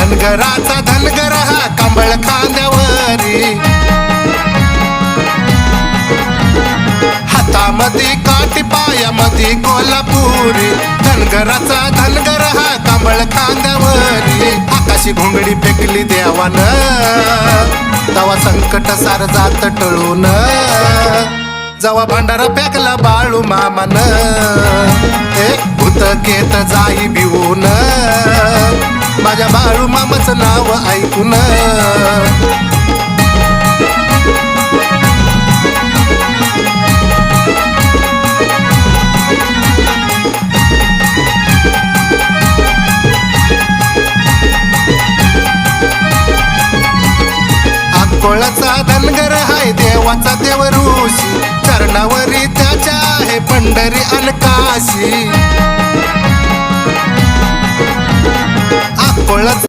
धनगराचा धनगर हा कंबळ खांद्यावरी, हातामध्ये काठी पायामध्ये कोल्हापुरी. धनगराचा धनगर हा कंबळ खांद्यावरी, आकाशी घोंगडी फेकली देवानं, तवा संकट सार जात टळून. जवा भांडारा फेकला बाळू मामान, एक भूतकेत जाई भिवून, माझ्या बाळू मामाचं नाव ऐकून. अक्कोळाचा धनगर हाय देवाचा देव ऋषी, चरणावरी त्याच्या आहे पंढरी अन काशी. अक्कोळाचा